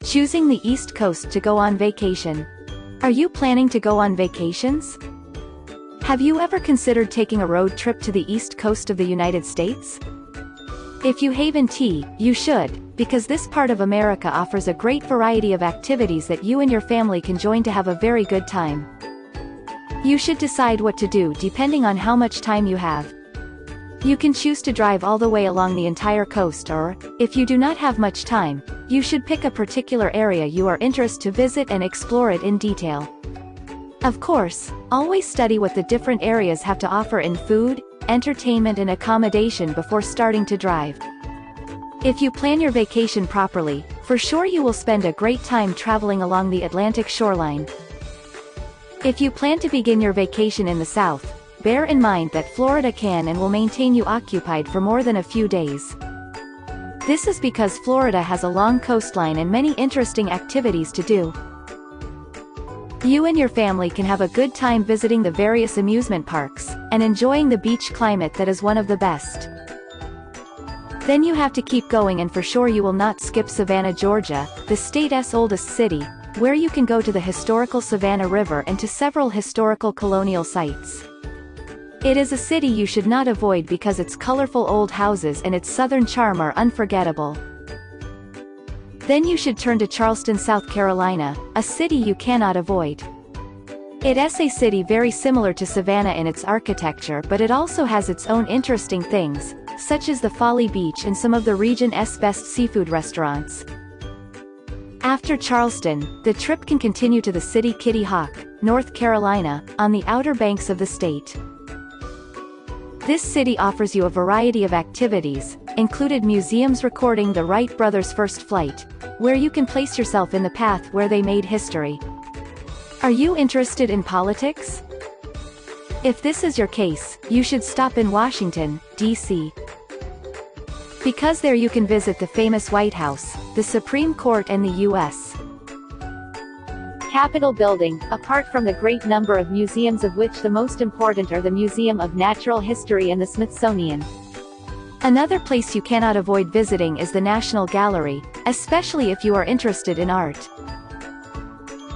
Choosing the East Coast to go on vacation. Are you planning to go on vacations? Have you ever considered taking a road trip to the East Coast of the United States? If you haven't, you should, because this part of America offers a great variety of activities that you and your family can join to have a very good time. You should decide what to do depending on how much time you have. You can choose to drive all the way along the entire coast, or, if you do not have much time, you should pick a particular area you are interested to visit and explore it in detail. Of course, always study what the different areas have to offer in food, entertainment and accommodation before starting to drive. If you plan your vacation properly, for sure you will spend a great time traveling along the Atlantic shoreline. If you plan to begin your vacation in the south, bear in mind that Florida can and will maintain you occupied for more than a few days. This is because Florida has a long coastline and many interesting activities to do. You and your family can have a good time visiting the various amusement parks, and enjoying the beach climate that is one of the best. Then you have to keep going, and for sure you will not skip Savannah, Georgia, the state's oldest city, where you can go to the historical Savannah River and to several historical colonial sites. It is a city you should not avoid because its colorful old houses and its southern charm are unforgettable. Then you should turn to Charleston, South Carolina, a city you cannot avoid. It is a city very similar to Savannah in its architecture, but it also has its own interesting things, such as the Folly Beach and some of the region's best seafood restaurants. After Charleston, the trip can continue to the city Kitty Hawk, North Carolina, on the outer banks of the state. This city offers you a variety of activities, including museums recording the Wright brothers' first flight, where you can place yourself in the path where they made history. Are you interested in politics? If this is your case, you should stop in Washington, D.C. Because there you can visit the famous White House, the Supreme Court and the U.S. Capitol building, apart from the great number of museums, of which the most important are the Museum of Natural History and the Smithsonian. Another place you cannot avoid visiting is the National Gallery, especially if you are interested in art.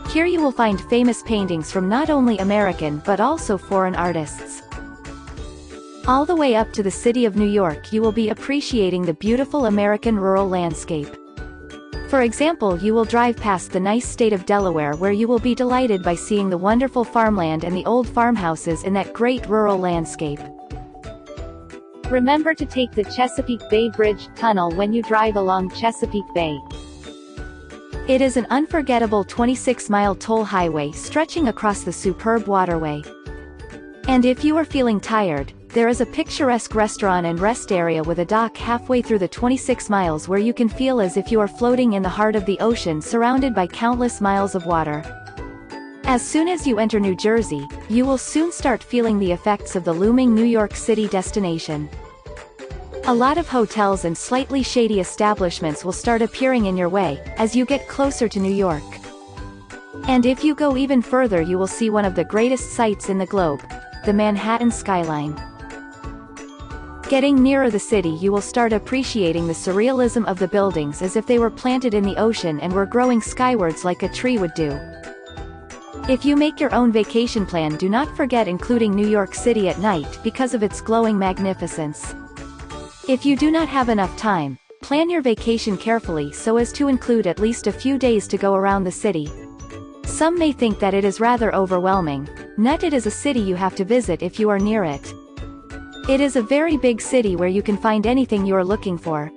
Here you will find famous paintings from not only American but also foreign artists. All the way up to the city of New York you will be appreciating the beautiful American rural landscape. For example, you will drive past the nice state of Delaware, where you will be delighted by seeing the wonderful farmland and the old farmhouses in that great rural landscape. Remember to take the Chesapeake Bay Bridge Tunnel when you drive along Chesapeake Bay. It is an unforgettable 26-mile toll highway stretching across the superb waterway. And if you are feeling tired, there is a picturesque restaurant and rest area with a dock halfway through the 26 miles where you can feel as if you are floating in the heart of the ocean surrounded by countless miles of water. As soon as you enter New Jersey, you will soon start feeling the effects of the looming New York City destination. A lot of hotels and slightly shady establishments will start appearing in your way as you get closer to New York. And if you go even further, you will see one of the greatest sights in the globe, the Manhattan skyline. Getting nearer the city, you will start appreciating the surrealism of the buildings as if they were planted in the ocean and were growing skywards like a tree would do. If you make your own vacation plan, do not forget including New York City at night because of its glowing magnificence. If you do not have enough time, plan your vacation carefully so as to include at least a few days to go around the city. Some may think that it is rather overwhelming. Not, it is a city you have to visit if you are near it. It is a very big city where you can find anything you are looking for.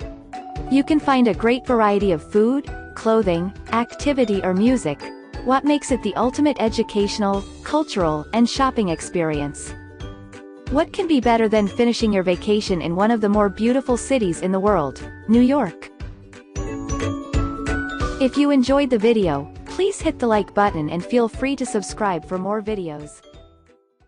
You can find a great variety of food, clothing, activity or music, what makes it the ultimate educational, cultural, and shopping experience. What can be better than finishing your vacation in one of the more beautiful cities in the world, New York? If you enjoyed the video, please hit the like button and feel free to subscribe for more videos.